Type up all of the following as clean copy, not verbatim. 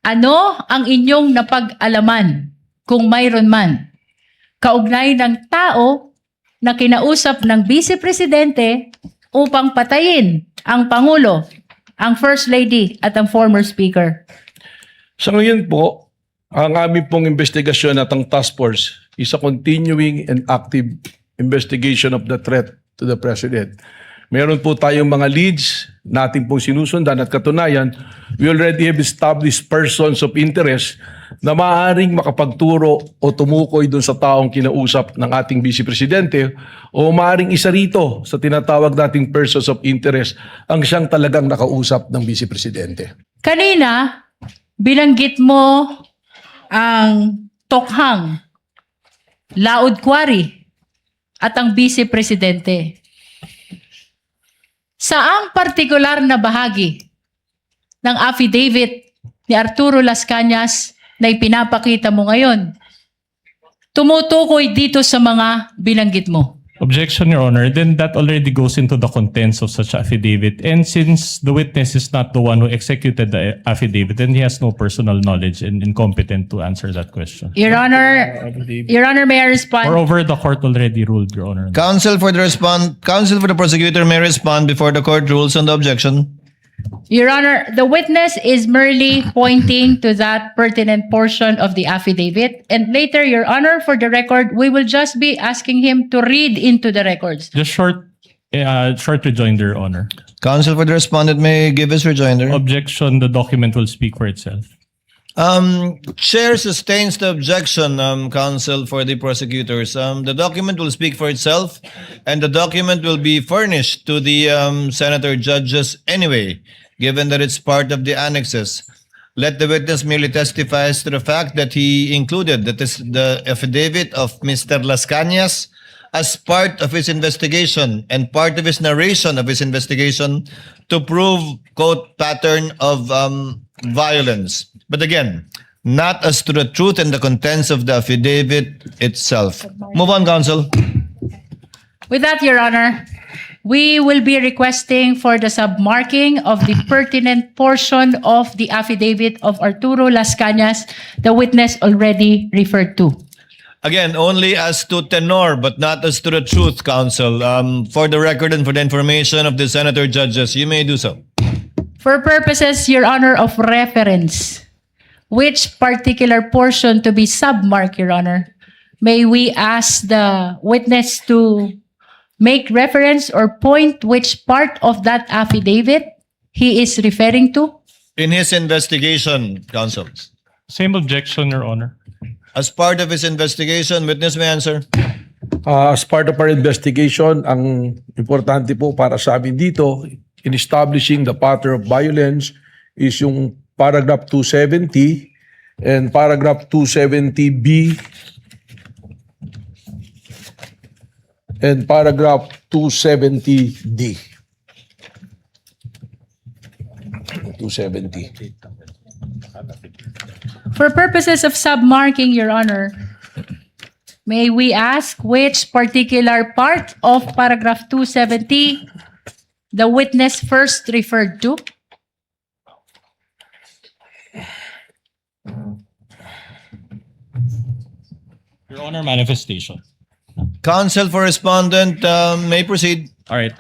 Ano ang inyong napag-alaman, kung mayroon man, kaugnay ng tao na kinausap ng Vice Presidente upang patayin ang Pangulo, ang First Lady at ang former Speaker? Sa ngayon po, ang aming pong investigasyon at ang task force is a continuing and active investigation of the threat to the President. Meron po tayong mga leads natin pong sinusundan at katunayan, we already have established persons of interest na maaaring makapagturo o tumukoy dun sa taong kinausap ng ating Vice Presidente o maaaring isa rito sa tinatawag nating persons of interest ang siyang talagang nakausap ng Vice Presidente. Kanina, binanggit mo ang Tokhang, Laod Quarry, at ang Vice Presidente. Saang partikular na bahagi ng affidavit ni Arturo Las Cañas na ipinapakita mo ngayon tumutukoy dito sa mga binanggit mo? Objection, Your Honor. Then that already goes into the contents of such affidavit. And since the witness is not the one who executed the affidavit, then he has no personal knowledge and incompetent to answer that question. Your Honor, may I respond? Moreover, the court already ruled, Your Honor. Counsel for the prosecutor may respond before the court rules on the objection. Your Honor, the witness is merely pointing to that pertinent portion of the affidavit. And later, Your Honor, for the record, we will just be asking him to read into the records. Just short rejoinder, Your Honor. Counsel for the respondent may give his rejoinder. Objection, the document will speak for itself. Chair sustains the objection, counsel for the prosecutors. The document will speak for itself, and the document will be furnished to the senator judges anyway, given that it's part of the annexes. Let the witness merely testify to the fact that he included the affidavit of Mr. Las Cañas as part of his investigation and part of his narration of his investigation to prove, quote, pattern of violence. But again, not as to the truth and the contents of the affidavit itself. Move on, counsel. With that, Your Honor, we will be requesting for the submarking of the pertinent portion of the affidavit of Arturo Las Cañas, the witness already referred to. Again, only as to tenor, but not as to the truth, counsel. For the record and for the information of the senator judges, you may do so. For purposes, Your Honor, of reference, which particular portion to be submarked, Your Honor? May we ask the witness to make reference or point which part of that affidavit he is referring to? In his investigation, counsel. Same objection, Your Honor. As part of his investigation, witness may answer. As part of our investigation, ang importante po para sa amin dito, in establishing the pattern of violence is yung paragraph 270 and paragraph 270B and paragraph 270D. 270. For purposes of submarking, Your Honor, may we ask which particular part of paragraph 270 the witness first referred to? Your Honor, manifestation. Counsel for respondent may proceed. All right.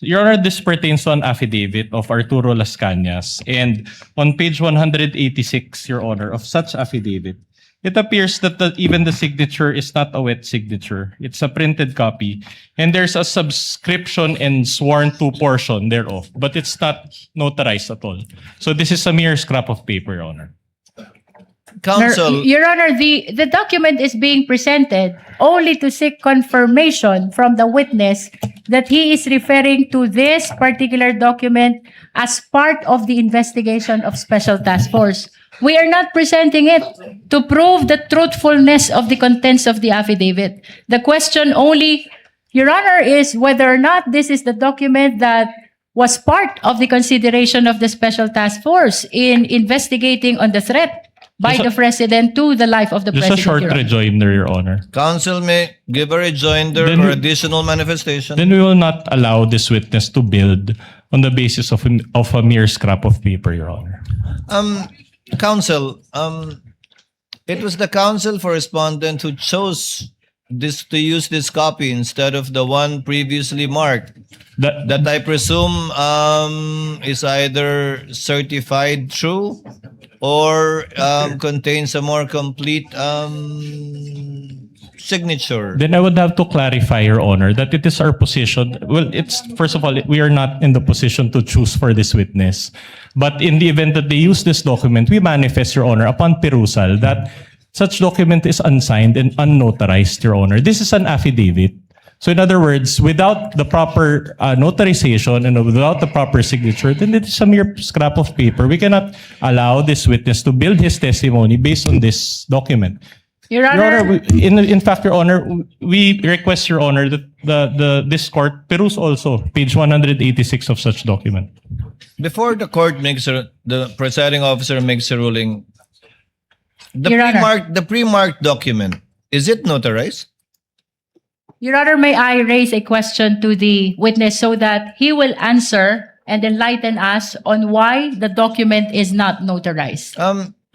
Your Honor, this pertains to an affidavit of Arturo Las Cañas. And on page 186, Your Honor, of such affidavit, it appears that even the signature is not a wet signature. It's a printed copy. And there's a subscription and sworn to portion thereof. But it's not notarized at all. So this is a mere scrap of paper, Your Honor. Counsel, Your Honor, the document is being presented only to seek confirmation from the witness that he is referring to this particular document as part of the investigation of Special Task Force. We are not presenting it to prove the truthfulness of the contents of the affidavit. The question only, Your Honor, is whether or not this is the document that was part of the consideration of the Special Task Force in investigating on the threat by the President to the life of the Just President. a short Your Honor. rejoinder, Your Honor. counsel may give a rejoinder Then or we- additional manifestation. Then we will not allow this witness to build on the basis of a mere scrap of paper, Your Honor. Counsel, it was the counsel for respondent who chose this to use this copy instead of the one previously marked. That I presume is either certified true or contains a more complete signature. Then I would have to clarify, Your Honor, that it is our position. Well, it's first of all, we are not in the position to choose for this witness. But in the event that they use this document, we manifest, Your Honor, upon perusal that such document is unsigned and unnotarized, Your Honor. This is an affidavit. So in other words, without the proper notarization and without the proper signature, then it is a mere scrap of paper. We cannot allow this witness to build his testimony based on this document. Your Your Honor, Honor, in fact, Your Honor, we request, Your Honor, that this court peruse also page 186 of such document. Before the court makes the presiding officer makes a ruling, Your Honor. the pre-marked document, is it notarized? Your Honor, may I raise a question to the witness so that he will answer and enlighten us on why the document is not notarized?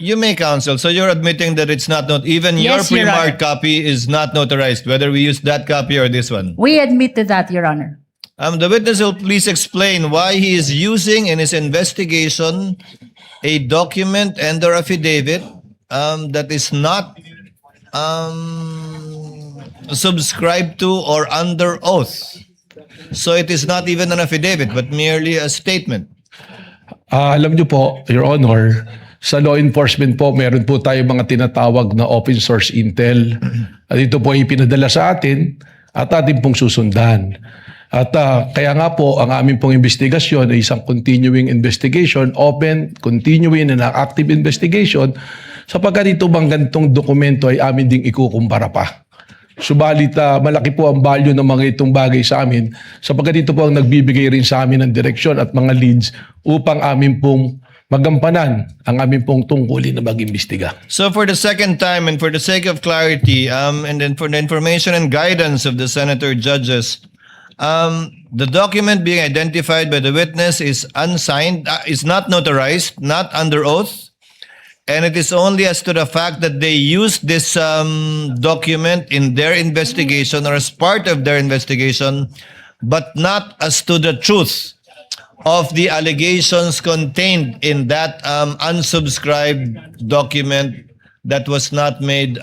You may, counsel. So you're admitting that it's not even Yes, your Your Honor. pre-marked copy is not notarized, whether we use that copy or this one. We admit to that, Your Honor. The witness will please explain why he is using in his investigation a document and or affidavit that is not subscribed to or under oath. So it is not even an affidavit, but merely a statement. Alam niyo po, Your Honor, sa law enforcement po, meron po tayo mga tinatawag na open source intel. At ito po ay pinadala sa atin at atin pong susundan. At kaya nga po, ang aming pong investigasyon ay isang continuing investigation, open, continuing and active investigation, sapagkat ito bang ganitong dokumento ay amin ding ikukumpara pa. Subalit malaki po ang value ng mga itong bagay sa amin sapagkat ito po ang nagbibigay rin sa amin ng direksyon at mga leads upang amin pong magampanan ang amin pong tungkulin na mag-imbestiga. So for the second time and for the sake of clarity, and then for the information and guidance of the senator judges, the document being identified by the witness is unsigned, is not notarized, not under oath, and it is only as to the fact that they used this document in their investigation or as part of their investigation, but not as to the truth of the allegations contained in that unsubscribed document that was not made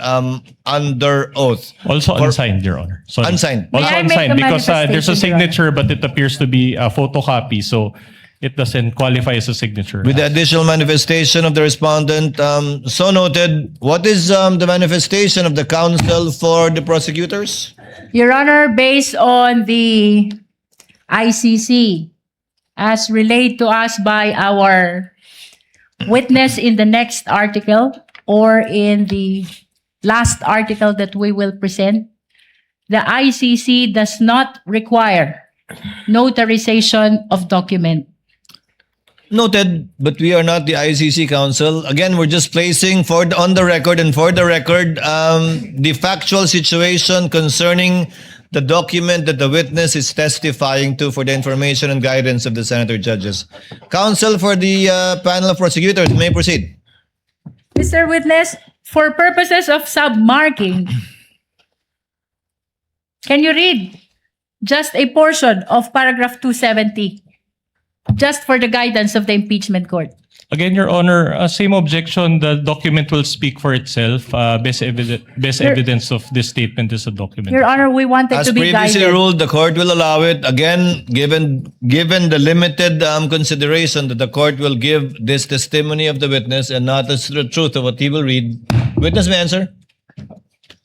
under oath. Also unsigned, Your Honor. Sorry. Unsigned. Also May I make unsigned a because there's a manifestation, Your Honor? signature but it appears to be a photocopy, so it doesn't qualify as a signature. With the additional manifestation of the respondent, so noted, what is the manifestation of the counsel for the prosecutors? Your Honor, based on the ICC, as relayed to us by our witness in the next article or in the last article that we will present, the ICC does not require notarization of document. Noted, but we are not the ICC counsel. Again, we're just placing on the record the factual situation concerning the document that the witness is testifying to for the information and guidance of the senator judges. Counsel for the panel of prosecutors may proceed. Mr. Witness, for purposes of submarking, can you read just a portion of paragraph 270? Just for the guidance of the impeachment court. Again, Your Honor, same objection. The document will speak for itself. Best evidence of this statement is a document. Your Honor, we wanted As to be previously guided. ruled, the court will allow it. Again, given the limited consideration that the court will give this testimony of the witness and not as the truth of what he will read, witness may answer.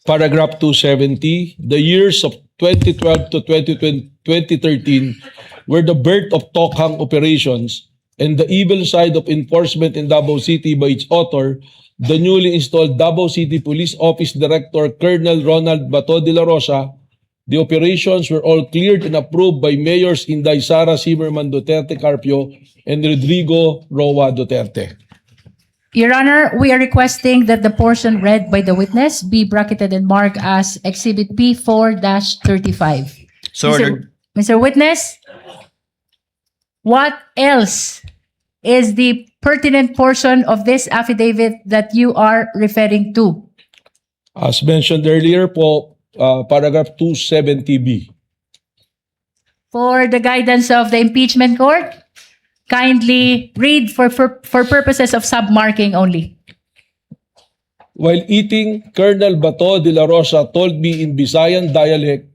Paragraph 270, the years of 2012 to 2013 were the birth of Tokhang operations and the evil side of enforcement in Davao City by its author, the newly installed Davao City Police Office Director Colonel Ronald Bato de la Rosa. The operations were all cleared and approved by Mayors Inday Sara Zimmerman Duterte Carpio and Rodrigo Roa Duterte. Your Honor, we are requesting that the portion read by the witness be bracketed and marked as Exhibit P4-35. So ordered. Mr. Witness, what else is the pertinent portion of this affidavit that you are referring to? As mentioned earlier po, paragraph 270B. For the guidance of the impeachment court, kindly read for purposes of submarking only. While eating, Colonel Bato de la Rosa told me in Visayan dialect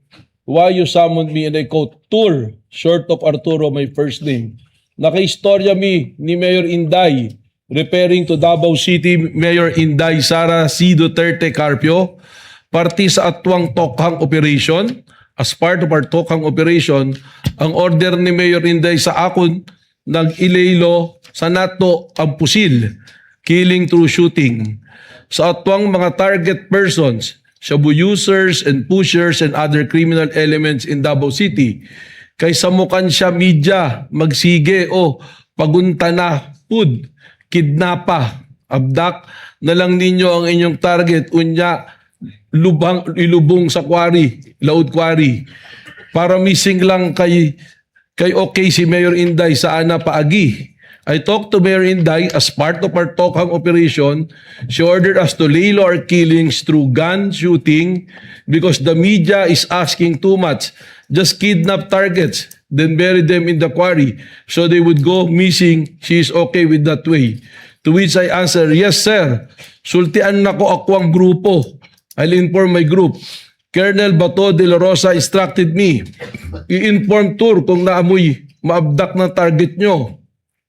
why you summoned me, and I quote, "Tur," short of Arturo, my first name. Nakaistorya mi ni Mayor Inday, referring to Davao City Mayor Inday Sara C. Duterte Carpio, party sa atwang Tokhang operation. As part of our Tokhang operation, ang order ni Mayor Inday sa akon, nag-ilaylo sa nato ang pusil, killing through shooting. Sa atwang mga target persons, shabu users and pushers and other criminal elements in Davao City, kay samukan siya media, magsige o pagunta na, pud, kidnapa, abdak, na lang ninyo ang inyong target, unya, ilubong sa quarry, laod quarry. Para missing lang kay okay si Mayor Inday sa ana paagi. I talked to Mayor Inday as part of our Tokhang operation. She ordered us to lay low our killings through gun shooting because the media is asking too much. Just kidnap targets, then bury them in the quarry so they would go missing. She is okay with that way. To which I answer, yes sir, sultian na ko ako ang grupo. I'll inform my group. Colonel Bato de la Rosa instructed me. I-inform Tur kung naamoy maabdak ng target nyo.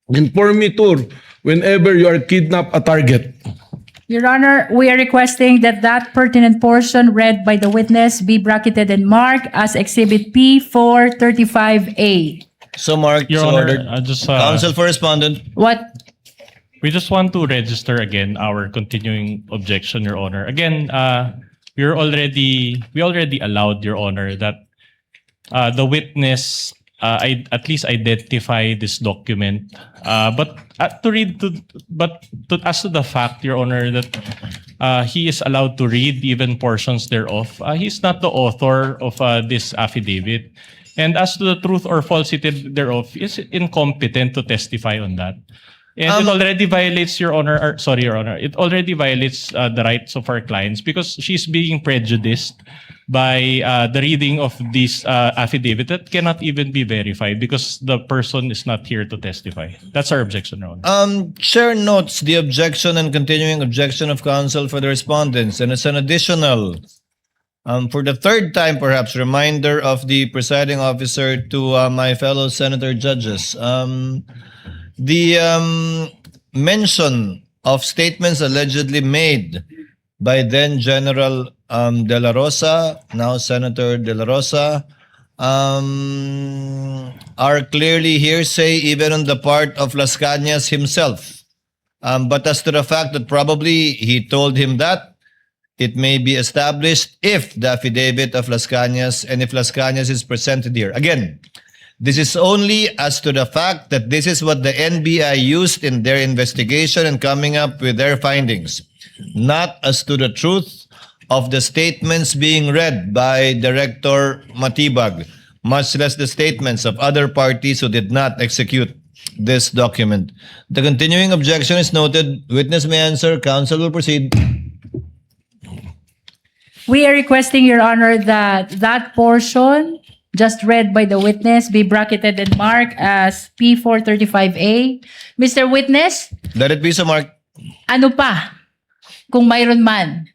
Inform me, Tur, whenever you are kidnap a target. Your Honor, we are requesting that that pertinent portion read by the witness be bracketed and marked as Exhibit P435A. So marked, Your so Honor, ordered. Counsel for respondent. What? We just want to register again our continuing objection, Your Honor. Again, we already allowed, Your Honor, that the witness at least identify this document. But as to the fact, Your Honor, that he is allowed to read even portions thereof, he's not the author of this affidavit. And as to the truth or falsity thereof, he is incompetent to testify on that. And it already violates, Your Honor, it already violates the rights of our clients because she's being prejudiced by the reading of this affidavit that cannot even be verified because the person is not here to testify. That's our objection, Your Honor. Chair notes the objection and continuing objection of counsel for the respondents, and it's an additional, for the third time perhaps, reminder of the presiding officer to my fellow senator judges. The mention of statements allegedly made by then General De La Rosa, now Senator De La Rosa, are clearly hearsay even on the part of Las Cañas himself. But as to the fact that probably he told him that, it may be established if the affidavit of Las Cañas and if Las Cañas is presented here. Again, this is only as to the fact that this is what the NBI used in their investigation and coming up with their findings, not as to the truth of the statements being read by Director Matibag, much less the statements of other parties who did not execute this document. The continuing objection is noted. Witness may answer. Counsel will proceed. We are requesting, Your Honor, that that portion just read by the witness be bracketed and marked as P435A. Mr. Witness, Let it be so marked. ano pa, kung mayroon man,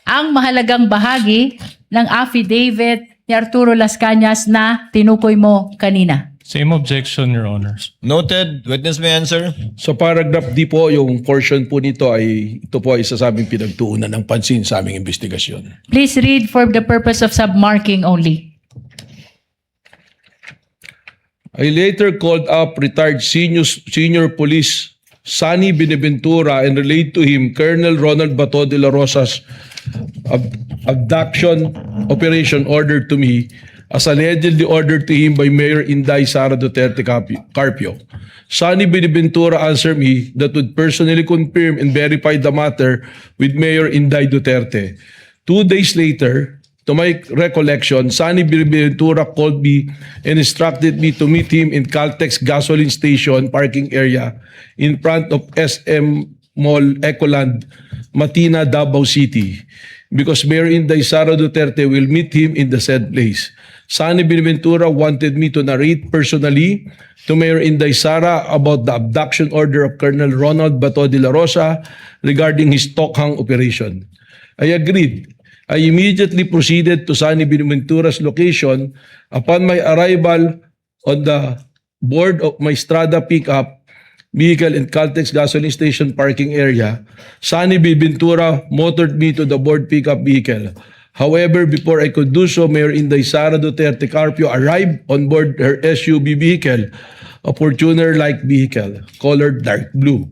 ang mahalagang bahagi ng affidavit ni Arturo Las Cañas na tinukoy mo kanina? Same objection, Your Honors. Noted. Witness may answer. Sa paragraph D po, yung portion po nito ay ito po ay isa sa aming pinagtuunan ng pansin sa aming investigasyon. Please read for the purpose of submarking only. I later called up retired senior police Sonny Benaventura and relayed to him Colonel Ronald Bato de la Rosa's abduction operation ordered to me as allegedly ordered to him by Mayor Inday Sara Duterte Carpio. Sonny Benaventura answered me that would personally confirm and verify the matter with Mayor Inday Duterte. 2 days later, to my recollection, Sunny Binaventura called me and instructed me to meet him in Caltex gasoline station parking area in front of SM Mall Ecoland, Matina, Davao City, because Mayor Inday Sara Duterte will meet him in the said place. Sunny Binaventura wanted me to narrate personally to Mayor Inday Sara about the abduction order of Colonel Ronald Bato de la Rosa regarding his Tokhang operation. I agreed. I immediately proceeded to Sunny Binaventura's location. Upon my arrival on the board of my Strada pickup vehicle in Caltex gasoline station parking area, Sunny Binaventura motored me to the board pickup vehicle. However, before I could do so, Mayor Inday Sara Duterte Carpio arrived on board her SUV vehicle, a Fortuner-like vehicle, colored dark blue.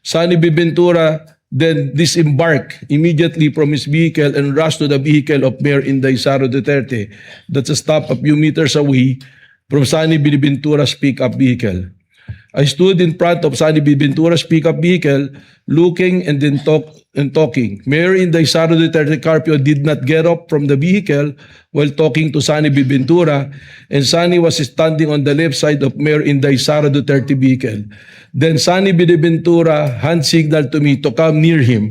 Sunny Binaventura then disembarked immediately from his vehicle and rushed to the vehicle of Mayor Inday Sara Duterte that's stopped a few meters away from Sunny Binaventura's pickup vehicle. I stood in front of Sunny Binaventura's pickup vehicle, looking and then talking. Mayor Inday Sara Duterte Carpio did not get up from the vehicle while talking to Sunny Binaventura, and Sunny was standing on the left side of Mayor Inday Sara Duterte vehicle. Then Sunny Binaventura hand signaled to me to come near him.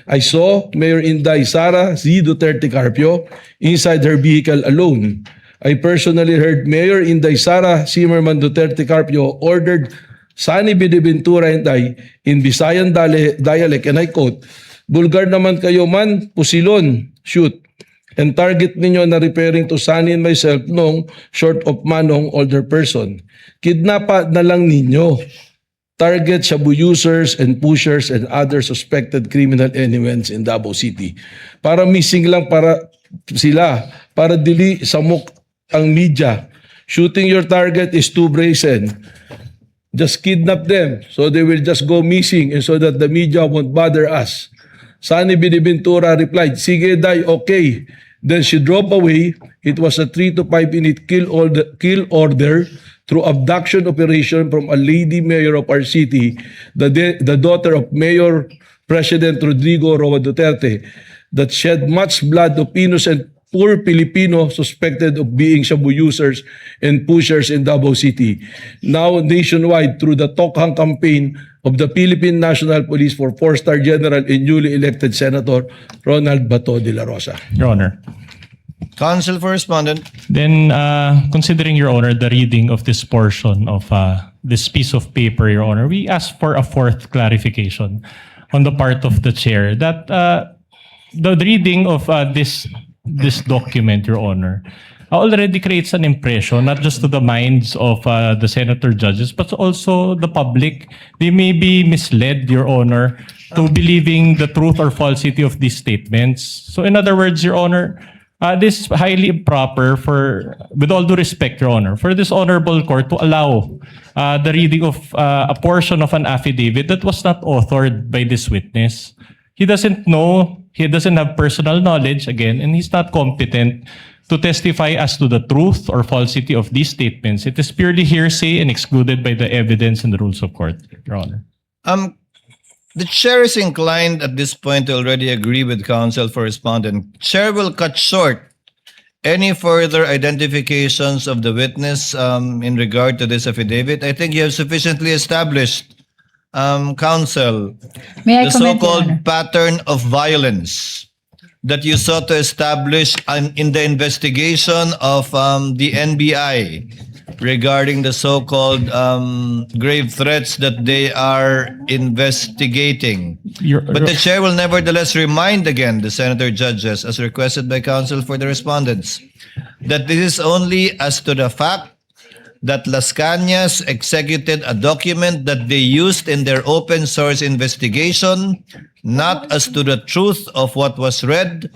I saw Mayor Inday Sara Z. Duterte Carpio inside her vehicle alone. I personally heard Mayor Inday Sara Zimmerman Duterte Carpio ordered Sunny Binaventura and I in Visayan dialect, and I quote, "Bulgar naman kayo man, pusilon, shoot." And target ninyo na referring to Sunny and myself nung short of manong older person. Kidnapa na lang ninyo. Target shabu users and pushers and other suspected criminal elements in Davao City. Para missing lang para sila, para dili samok ang media. Shooting your target is too brazen. Just kidnap them so they will just go missing and so that the media won't bother us. Sunny Binaventura replied, "Sige day, okay." Then she drove away. It was a 3 to 5 minute kill order through abduction operation from a lady mayor of our city, the daughter of Mayor President Rodrigo Roa Duterte, that shed much blood of innocent poor Filipino suspected of being shabu users and pushers in Davao City. Now nationwide through the Tokhang campaign of the Philippine National Police for 4-star General and newly elected Senator Ronald Bato de la Rosa. Your Honor. Counsel for Respondent. Then, considering, Your Honor, the reading of this portion of this piece of paper, Your Honor, we ask for a fourth clarification on the part of the chair that the reading of this document, Your Honor, already creates an impression, not just to the minds of the senator judges, but also the public. They may be misled, Your Honor, to believing the truth or falsity of these statements. So in other words, Your Honor, this is highly improper for, with all due respect, Your Honor, for this honorable court to allow the reading of a portion of an affidavit that was not authored by this witness. He doesn't know, he doesn't have personal knowledge, again, and he's not competent to testify as to the truth or falsity of these statements. It is purely hearsay and excluded by the evidence and the rules of court, Your Honor. The chair is inclined at this point to already agree with counsel for Respondent. Chair will cut short any further identifications of the witness in regard to this affidavit. I think you have sufficiently established, counsel, May I the comment, Your Honor? so-called pattern of violence that you sought to establish in the investigation of the NBI regarding the so-called grave threats that they are investigating. But the chair will nevertheless remind again the senator judges, as requested by counsel for the respondents, that this is only as to the fact that Las Cañas executed a document that they used in their open source investigation, not as to the truth of what was read.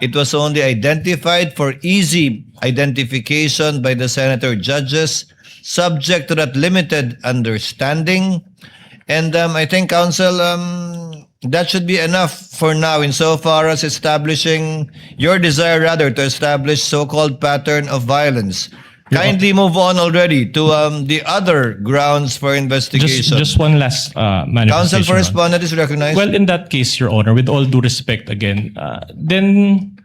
It was only identified for easy identification by the senator judges, subject to that limited understanding. And I think, counsel, that should be enough for now insofar as establishing your desire, rather, to establish so-called pattern of violence. Kindly move on already to the other grounds for investigation. Just one last manifestation. Counsel for Your Honor. Respondent is recognized. Well, in that case, Your Honor, with all due respect again, then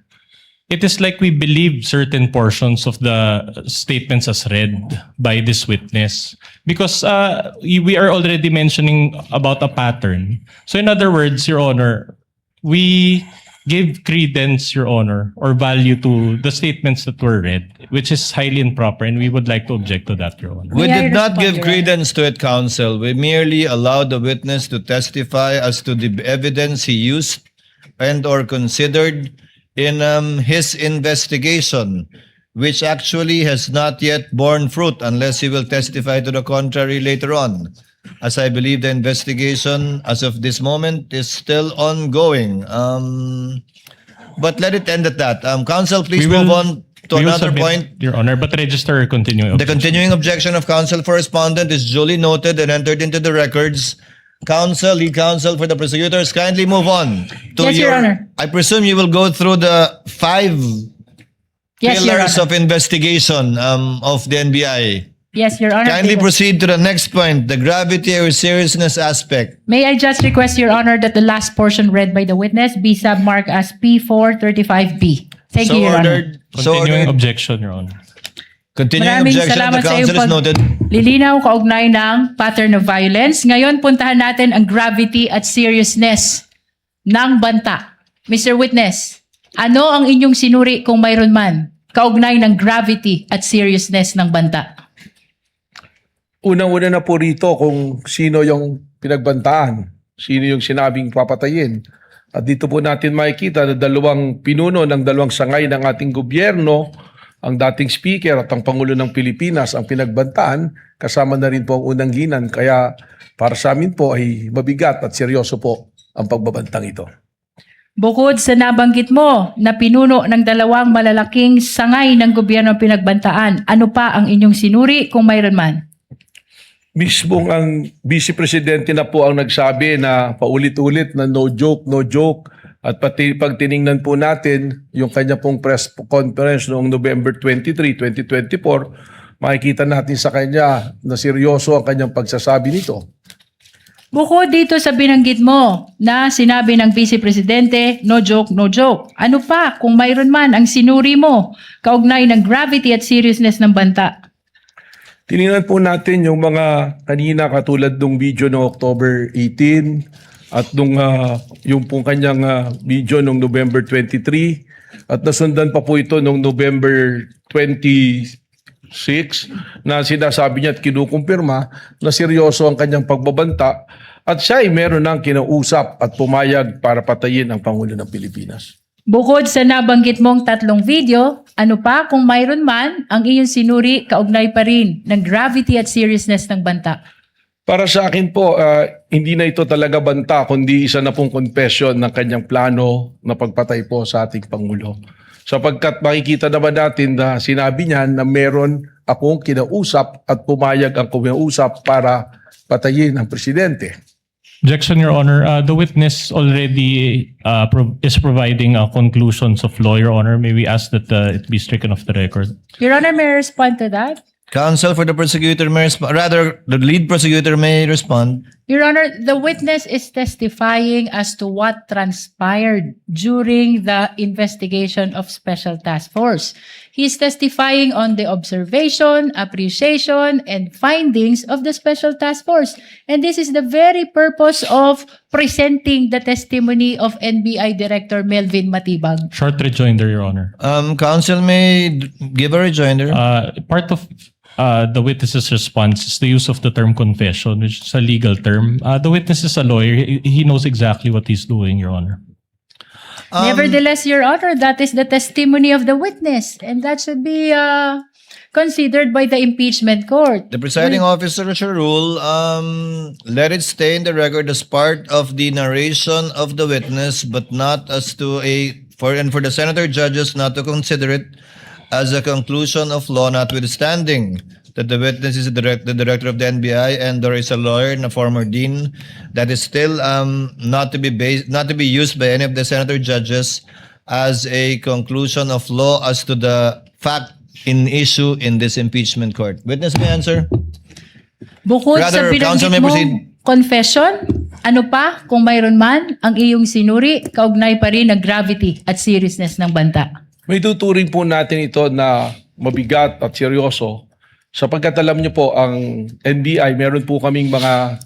it is like we believe certain portions of the statements as read by this witness because we are already mentioning about a pattern. So in other words, Your Honor, we give credence, Your Honor, or value to the statements that were read, which is highly improper, and we would like to object to that, Your Honor. We May I did not respond, give Your Honor? credence to it, counsel. We merely allowed the witness to testify as to the evidence he used and or considered in his investigation, which actually has not yet borne fruit unless he will testify to the contrary later on. As I believe the investigation as of this moment is still ongoing. But let it end at that. Counsel, please We will- move on to We will another submit, point. Your Honor, but register a continuing The objection. continuing objection of counsel for respondent is duly noted and entered into the records. Counsel, lead counsel for the prosecutors, kindly move on to Yes, Your Honor. I presume you will go through the 5 Yes, Your pillars Honor. of investigation of the NBI. Yes, Your Honor. Kindly Please. proceed to the next point, the gravity or seriousness aspect. May I just request, Your Honor, that the last portion read by the witness be submarked as P435B. Thank So you, Your Honor. ordered. So Continuing ordered. objection, Your Honor. Continuing Maraming objection, salamat the sa iyong counsel is noted. paglilinaw kaugnay ng pattern of violence. Ngayon, puntahan natin ang gravity at seriousness ng banta. Mr. Witness, ano ang inyong sinuri kung mayroon man kaugnay ng gravity at seriousness ng banta? Unang-una na po rito kung sino yung pinagbantaan, sino yung sinabing papatayin. At dito po natin makikita na dalawang pinuno ng dalawang sangay ng ating gobyerno, ang dating speaker at ang Pangulo ng Pilipinas ang pinagbantaan, kasama na rin po ang unang ginan. Kaya para sa amin po ay mabigat at seryoso po ang pagbabantang ito. Bukod sa nabanggit mo na pinuno ng dalawang malalaking sangay ng gobyerno ang pinagbantaan, ano pa ang inyong sinuri kung mayroon man? Mismong ang Vice Presidente na po ang nagsabi na paulit-ulit na no joke. At pati pag tiningnan po natin yung kanya pong press conference noong November 23, 2024, makikita natin sa kanya na seryoso ang kanyang pagsasabi nito. Bukod dito sa binanggit mo na sinabi ng Vice Presidente, no joke. Ano pa kung mayroon man ang sinuri mo kaugnay ng gravity at seriousness ng banta? Tiningnan po natin yung mga kanina katulad ng video noong October 18 at yung pong kanyang video noong November 23 at nasundan pa po ito noong November 26 na sinasabi niya at kinukumpirma na seryoso ang kanyang pagbabanta at siya ay meron ng kinausap at pumayag para patayin ang Pangulo ng Pilipinas. Bukod sa nabanggit mong 3 video, ano pa kung mayroon man ang iyong sinuri kaugnay pa rin ng gravity at seriousness ng banta? Para sa akin po, hindi na ito talaga banta, kundi isa na pong confession ng kanyang plano na pagpatay po sa ating Pangulo. Sapagkat makikita naman natin na sinabi niya na meron akong kinausap at pumayag ang kinausap para patayin ang Presidente. Objection, Your Honor. The witness already is providing conclusions of law, Your Honor. May we ask that it be stricken off the record? Your Honor, may I respond to that? Counsel for the prosecutor may respond. Rather, the lead prosecutor may respond. Your Honor, the witness is testifying as to what transpired during the investigation of Special Task Force. He is testifying on the observation, appreciation, and findings of the Special Task Force. And this is the very purpose of presenting the testimony of NBI Director Melvin Matibag. Short rejoinder, Your Honor. Counsel may give a rejoinder. Part of the witness's response is the use of the term confession, which is a legal term. The witness is a lawyer. He knows exactly what he's doing, Your Honor. Nevertheless, Your Honor, that is the testimony of the witness, and that should be considered by the impeachment court. The presiding officer shall rule, let it stay in the record as part of the narration of the witness, but not as to for the senator judges not to consider it as a conclusion of law, notwithstanding that the witness is the director of the NBI and there is a lawyer and a former dean, that is still not to be used by any of the senator judges as a conclusion of law as to the fact in issue in this impeachment court. Witness may answer. Bukod Rather, sa counsel may binanggit proceed. mong confession, ano pa kung mayroon man ang iyong sinuri, kaugnay pa rin ng gravity at seriousness ng banta? May tuturing po natin ito na mabigat at seryoso sapagkat alam niyo po ang NBI, meron po kaming mga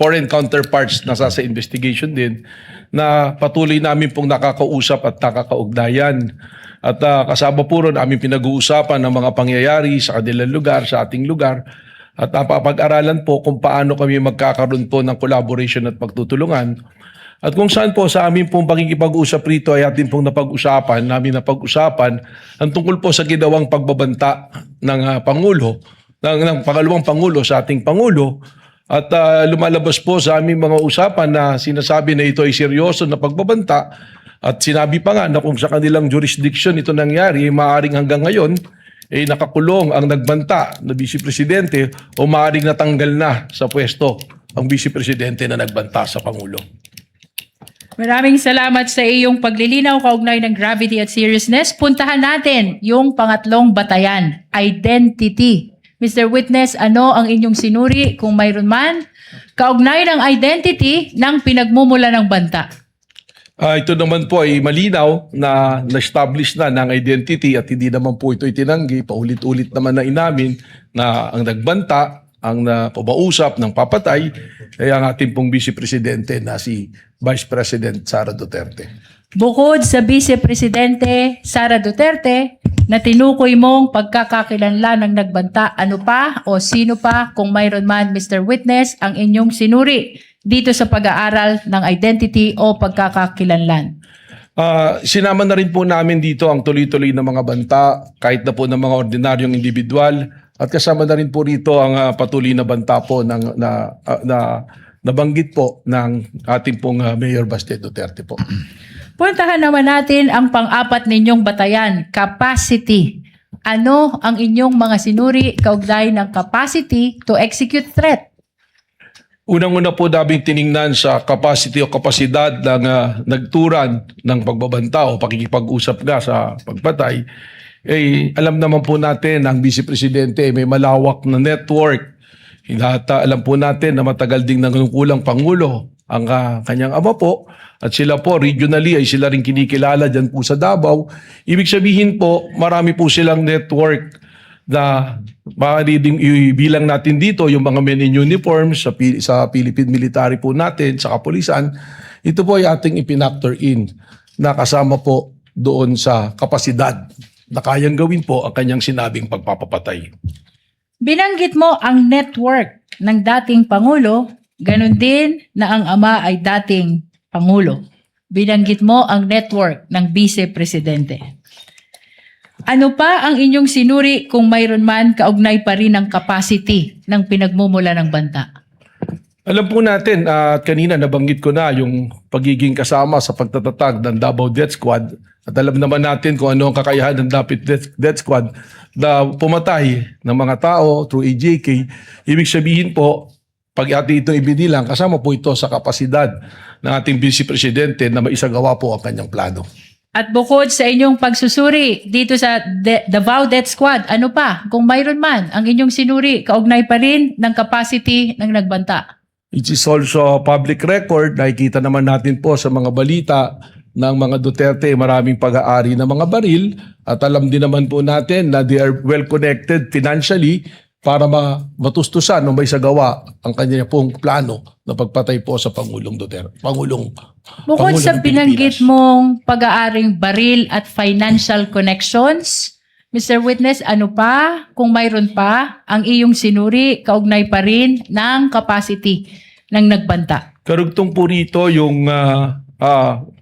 foreign counterparts na sa investigation din na patuloy namin pong nakakausap at nakakaugnayan. At kasama po ron aming pinag-uusapan ng mga pangyayari sa kanilang lugar, sa ating lugar. At napapag-aralan po kung paano kami magkakaroon po ng collaboration at pagtutulungan. At kung saan po sa amin pong pakikipag-usap rito ay atin pong napag-usapan ang tungkol po sa ginawang pagbabanta ng Pangulo, ng pangalawang Pangulo sa ating Pangulo. At lumalabas po sa aming mga usapan na sinasabi na ito ay seryoso na pagbabanta at sinabi pa nga na kung sa kanilang jurisdiction ito nangyari, maaaring hanggang ngayon nakakulong ang nagbanta na Vice Presidente o maaaring natanggal na sa pwesto ang Vice Presidente na nagbanta sa Pangulo. Maraming salamat sa iyong paglilinaw kaugnay ng gravity at seriousness. Puntahan natin yung pangatlong batayan, identity. Mr. Witness, ano ang inyong sinuri kung mayroon man kaugnay ng identity ng pinagmumula ng banta? Ito naman po ay malinaw na na-establish na ng identity at hindi naman po ito itinanggi. Paulit-ulit naman na inamin na ang nagbanta, ang napausap ng papatay ay ang ating pong Vice Presidente na si Vice President Sara Duterte. Bukod sa Vice Presidente Sara Duterte na tinukoy mong pagkakakilanlan ng nagbanta, ano pa o sino pa kung mayroon man, Mr. Witness, ang inyong sinuri dito sa pag-aaral ng identity o pagkakakilanlan? Sinama na rin po namin dito ang tuloy-tuloy na mga banta kahit na po ng mga ordinaryong individual at kasama na rin po rito ang patuloy na banta po na nabanggit po ng ating pong Mayor Baste Duterte po. Puntahan naman natin ang pang-apat ninyong batayan, capacity. Ano ang inyong mga sinuri kaugnay ng capacity to execute threat? Unang-una po daming tiningnan sa capacity o kapasidad ng nagturan ng pagbabanta o pakikipag-usap nga sa pagpatay. Alam naman po natin ang Vice Presidente may malawak na network. Alam po natin na matagal ding nangungulang Pangulo ang kanyang ama po at sila po regionally ay sila rin kinikilala dyan po sa Davao. Ibig sabihin po marami po silang network na maaari ding ibilang natin dito yung mga men in uniform sa Philippine military po natin, sa kapulisan. Ito po ay ating ipinactor in na kasama po doon sa kapasidad na kayang gawin po ang kanyang sinabing pagpapapatay. Binanggit mo ang network ng dating Pangulo, ganun din na ang ama ay dating Pangulo. Binanggit mo ang network ng Vice Presidente. Ano pa ang inyong sinuri kung mayroon man kaugnay pa rin ang capacity ng pinagmumula ng banta? Alam po natin at kanina nabanggit ko na yung pagiging kasama sa pagtatatag ng Davao Death Squad at alam naman natin kung ano ang kakayahan ng Death Squad na pumatay ng mga tao through AJK. Ibig sabihin po, pag ating itong ibinilang, kasama po ito sa kapasidad ng ating Vice Presidente na maisagawa po ang kanyang plano. At bukod sa inyong pagsusuri dito sa Davao Death Squad, ano pa kung mayroon man ang inyong sinuri kaugnay pa rin ng capacity ng nagbanta? It is also public record. Nakikita naman natin po sa mga balita ng mga Duterte, maraming pag-aari ng mga baril. At alam din naman po natin na they are well connected financially para matustusan o may sagawa ang kanya pong plano na pagpatay po sa Pangulong Duterte. Bukod Pangulo sa ng binanggit Pilipinas. mong pag-aaring baril at financial connections, Mr. Witness, ano pa kung mayroon pa ang iyong sinuri kaugnay pa rin ng capacity ng nagbanta? Karugtong po rito yung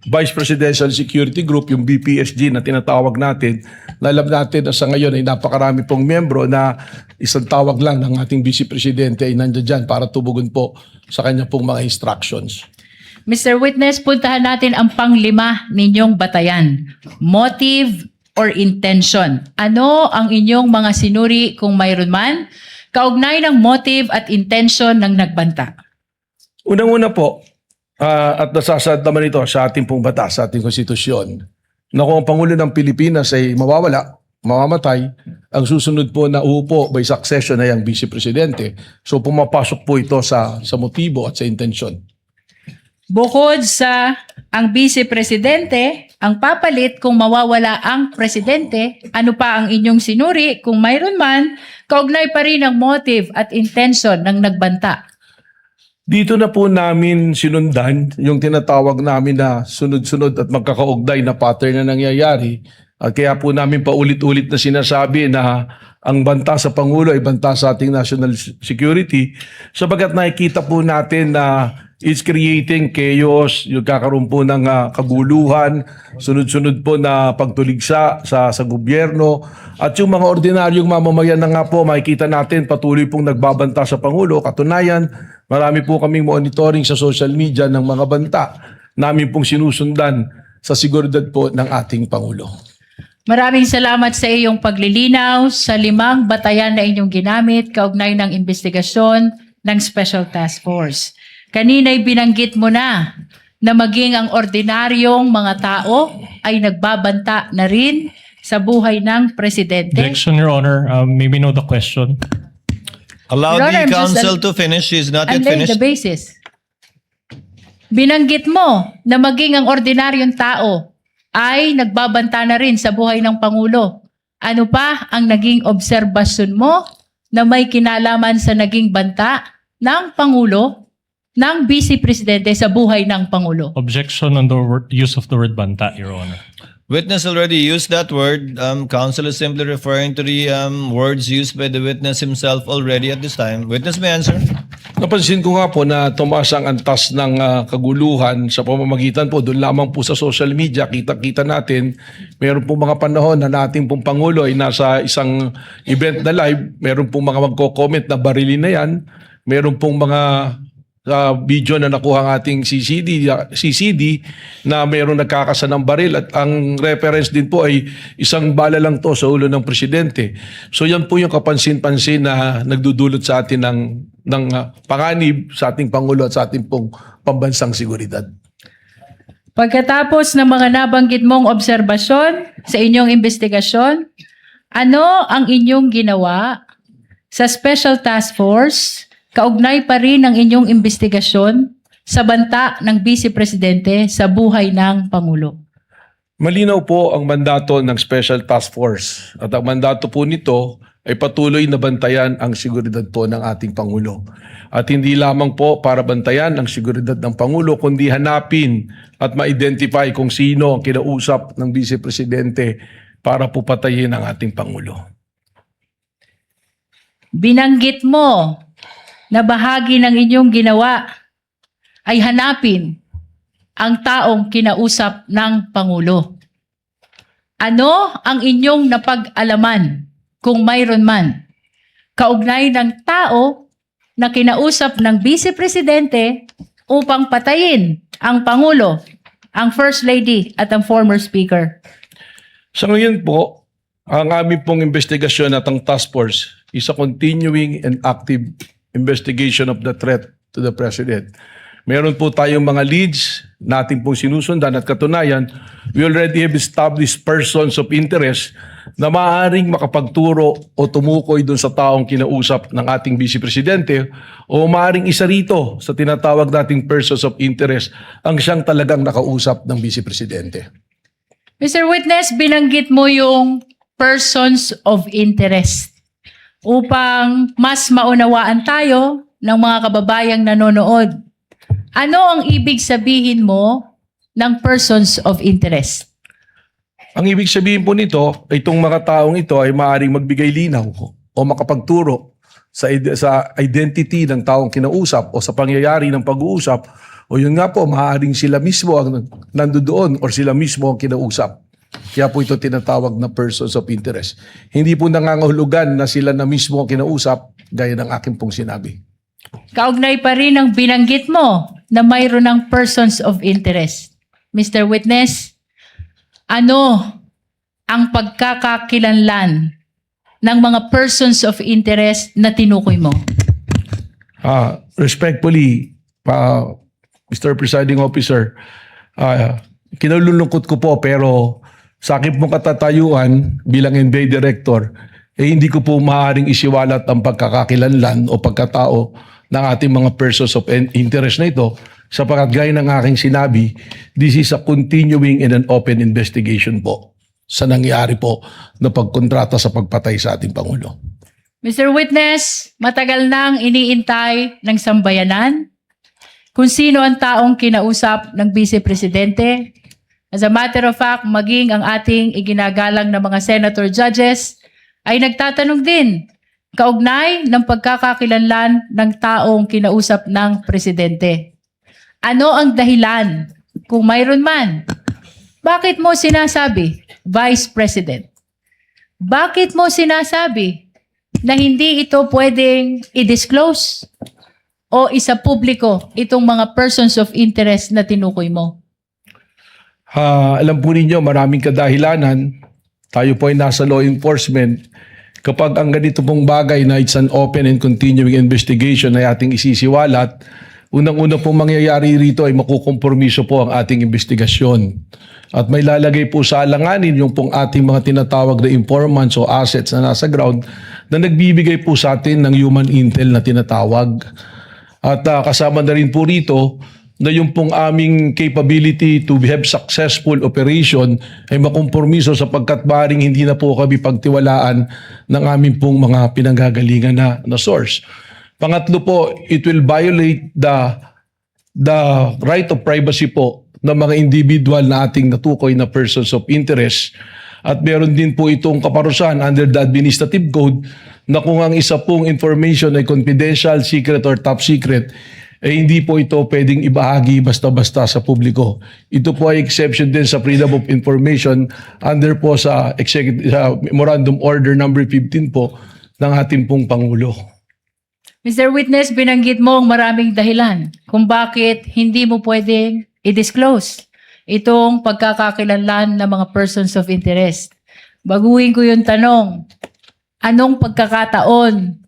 Vice Presidential Security Group, yung BPSG na tinatawag natin. Alam natin na sa ngayon ay napakarami pong membro na isang tawag lang ng ating Vice Presidente ay nandiyan dyan para tubugon po sa kanya pong mga instructions. Mr. Witness, puntahan natin ang panglima ninyong batayan. Motive or intention. Ano ang inyong mga sinuri kung mayroon man kaugnay ng motive at intention ng nagbanta? Unang-una po, at nasasad naman ito sa ating pong batas, sa ating konstitusyon, na kung ang Pangulo ng Pilipinas ay mawawala, mamamatay, ang susunod po na uupo by succession ay ang Vice Presidente. So pumapasok po ito sa motibo at sa intensyon. Bukod sa ang Vice Presidente, ang papalit kung mawawala ang Presidente, ano pa ang inyong sinuri kung mayroon man, kaugnay pa rin ang motive at intention ng nagbanta. Dito na po namin sinundan yung tinatawag namin na sunod-sunod at magkakaugnay na pattern na nangyayari. At kaya po namin paulit-ulit na sinasabi na ang banta sa Pangulo ay banta sa ating national security sapagat nakikita po natin na it's creating chaos, yung kakaroon po ng kaguluhan, sunod-sunod po na pagtuligsa sa gobyerno at yung mga ordinaryong mamamayan na nga po makikita natin patuloy pong nagbabanta sa Pangulo. Katunayan, marami po kaming monitoring sa social media ng mga banta namin pong sinusundan sa seguridad po ng ating Pangulo. Maraming salamat sa iyong paglilinaw sa 5 batayan na inyong ginamit kaugnay ng investigasyon ng Special Task Force. Kanina'y binanggit mo na maging ang ordinaryong mga tao ay nagbabanta na rin sa buhay ng Presidente. Objection, Your Honor. May we know the question? Allow Your the Honor, I'm just counsel to finish. She is not I'm yet laying the finished. basis. Binanggit mo na maging ang ordinaryong tao ay nagbabanta na rin sa buhay ng Pangulo. Ano pa ang naging obserbasyon mo na may kinalaman sa naging banta ng Pangulo, ng Vice Presidente sa buhay ng Pangulo? Objection on the use of the word banta, Your Honor. Witness already used that word. Counsel is simply referring to the words used by the witness himself already at this time. Witness may answer. Napansin ko nga po na tumaas ang antas ng kaguluhan sa pamamagitan po doon lamang po sa social media. Kita-kita natin, meron po mga panahon na natin pong Pangulo ay nasa isang event na live, meron pong mga magko-comment na barilin na yan, meron pong mga video na nakuha ng ating CCD na mayroong nagkakasa ng baril at ang reference din po ay isang bala lang to sa ulo ng presidente. So yan po yung kapansin-pansin na nagdudulot sa atin ng panganib sa ating Pangulo at sa ating pong pambansang seguridad. Pagkatapos ng mga nabanggit mong obserbasyon sa inyong investigasyon, ano ang inyong ginawa sa Special Task Force kaugnay pa rin ang inyong investigasyon sa banta ng Vice Presidente sa buhay ng Pangulo? Malinaw po ang mandato ng Special Task Force at ang mandato po nito ay patuloy na bantayan ang seguridad po ng ating Pangulo. At hindi lamang po para bantayan ang seguridad ng Pangulo, kundi hanapin at ma-identify kung sino ang kinausap ng Vice Presidente para po patayin ang ating Pangulo. Binanggit mo na bahagi ng inyong ginawa ay hanapin ang taong kinausap ng Pangulo. Ano ang inyong napag-alaman, kung mayroon man, kaugnay ng tao na kinausap ng Vice Presidente upang patayin ang Pangulo, ang First Lady at ang former Speaker? Sa ngayon po, ang aming pong investigasyon at ang task force is a continuing and active investigation of the threat to the President. Meron po tayong mga leads natin pong sinusundan at katunayan, we already have established persons of interest na maaaring makapagturo o tumukoy dun sa taong kinausap ng ating Vice Presidente o maaaring isa rito sa tinatawag nating persons of interest ang siyang talagang nakausap ng Vice Presidente. Mr. Witness, binanggit mo yung persons of interest upang mas maunawaan tayo ng mga kababayang nanonood. Ano ang ibig sabihin mo ng persons of interest? Ang ibig sabihin po nito, itong mga taong ito ay maaaring magbigay linaw o makapagturo sa identity ng taong kinausap o sa pangyayari ng pag-uusap o yun nga po, maaaring sila mismo ang nandoon o sila mismo ang kinausap. Kaya po ito tinatawag na persons of interest. Hindi po nangangahulugan na sila na mismo ang kinausap gaya ng akin pong sinabi. Kaugnay pa rin ang binanggit mo na mayroon ng persons of interest. Mr. Witness, ano ang pagkakakilanlan ng mga persons of interest na tinukoy mo? Respectfully, Mr. Presiding Officer, kinalulungkot ko po pero sa akin pong katatayuan bilang NBI Director, hindi ko po maaaring isiwalat ang pagkakakilanlan o pagkatao ng ating mga persons of interest na ito Sapagat gaya ng aking sinabi, this is a continuing and an open investigation po sa nangyari po na pagkontrata sa pagpatay sa ating Pangulo. Mr. Witness, matagal nang iniintay ng sambayanan kung sino ang taong kinausap ng Vice Presidente. As a matter of fact, maging ang ating iginagalang na mga senator judges ay nagtatanong din kaugnay ng pagkakakilanlan ng taong kinausap ng Presidente. Ano ang dahilan, kung mayroon man? Bakit mo sinasabi, Vice President? Bakit mo sinasabi na hindi ito pwedeng i-disclose o isa publiko itong mga persons of interest na tinukoy mo? Alam po ninyo, maraming kadahilanan. Tayo po ay nasa law enforcement. Kapag ang ganito pong bagay na it's an open and continuing investigation ay ating isisiwalat, unang-una pong mangyayari rito ay makukompromiso po ang ating investigasyon. At may lalagay po sa alanganin yung pong ating mga tinatawag na informants o assets na nasa ground na nagbibigay po sa atin ng human intel na tinatawag. At kasama na rin po rito na yung pong aming capability to have successful operation ay makompromiso sapagkat maaaring hindi na po kami pagtiwalaan ng aming pong mga pinanggagalingan na source. Pangatlo po, it will violate the right of privacy po ng mga individual na ating natukoy na persons of interest. At meron din po itong kaparusahan under the administrative code na kung ang isa pong information ay confidential, secret, or top secret, eh hindi po ito pwedeng ibahagi basta-basta sa publiko. Ito po ay exception din sa Freedom of Information under po sa Memorandum Order number 15 po ng ating pong Pangulo. Mr. Witness, binanggit mo ang maraming dahilan kung bakit hindi mo pwedeng i-disclose itong pagkakakilanlan ng mga persons of interest. Baguhin ko yung tanong, anong pagkakataon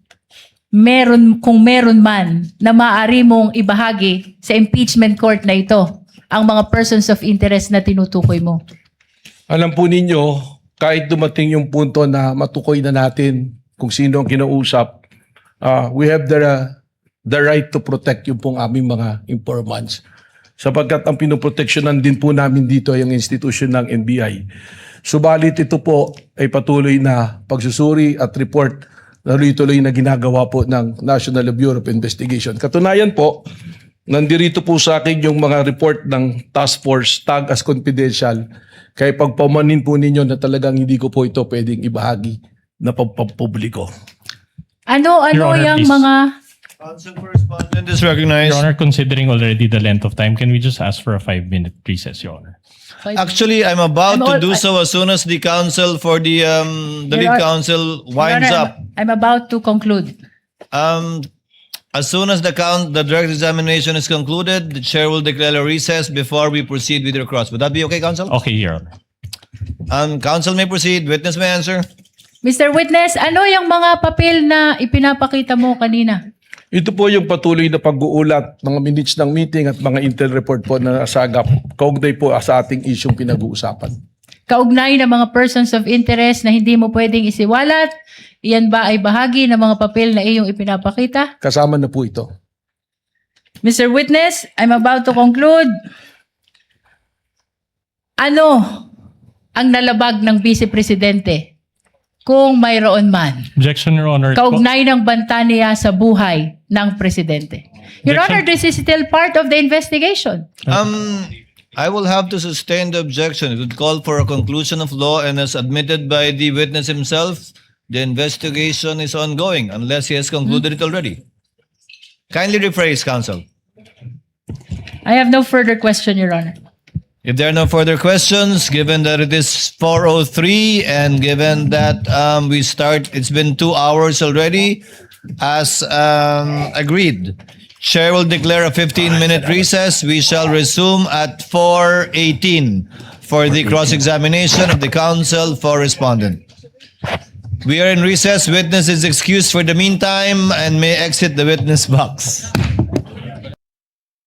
kung meron man na maaari mong ibahagi sa impeachment court na ito ang mga persons of interest na tinutukoy mo? Alam po ninyo, kahit dumating yung punto na matukoy na natin kung sino ang kinausap, we have the right to protect yung pong aming mga informants. Sapagkat ang pinoproteksyonan din po namin dito ay ang institusyon ng NBI. Subalit ito po ay patuloy na pagsusuri at report na tuloy na ginagawa po ng National Bureau of Investigation. Katunayan po, nandirito po sa akin yung mga report ng task force tag as confidential. Kaya pagpamanin po ninyo na talagang hindi ko po ito pwedeng ibahagi na pagpapubliko. Ano Your Honor, yung please. mga... Counsel for respondent is recognized. Your Honor, considering already the length of time, can we just ask for a 5-minute recess, Your Honor? Actually, I'm about I'm to do all- so as soon as the counsel for the lead Your counsel Your winds Honor, up. I'm about to conclude. As soon as the direct examination is concluded, the chair will declare a recess before we proceed with your cross. Would that be okay, counsel? Okay, Your Honor. Counsel may proceed. Witness may answer. Mr. Witness, ano yung mga papel na ipinapakita mo kanina? Ito po yung patuloy na pag-uulat, mga minutes ng meeting at mga intel report po na nasagap kaugnay po sa ating isyong pinag-uusapan. Kaugnay ng mga persons of interest na hindi mo pwedeng isiwalat, iyan ba ay bahagi ng mga papel na iyong ipinapakita? Kasama na po ito. Mr. Witness, I'm about to conclude. Ano ang nalabag ng Vice Presidente kung mayroon man? Objection, Your Honor. Kaugnay ng banta niya sa buhay ng Presidente. Your Honor, this is still part of the investigation. I will have to sustain the objection. It would call for a conclusion of law, and as admitted by the witness himself, the investigation is ongoing unless he has concluded it already. Kindly rephrase, counsel. I have no further question, Your Honor. If there are no further questions, given that it is 4:03 and given that it's been 2 hours already, as agreed, Chair will declare a 15-minute recess. We shall resume at 4:18 for the cross-examination of the counsel for respondent. We are in recess. Witness is excused for the meantime and may exit the witness box.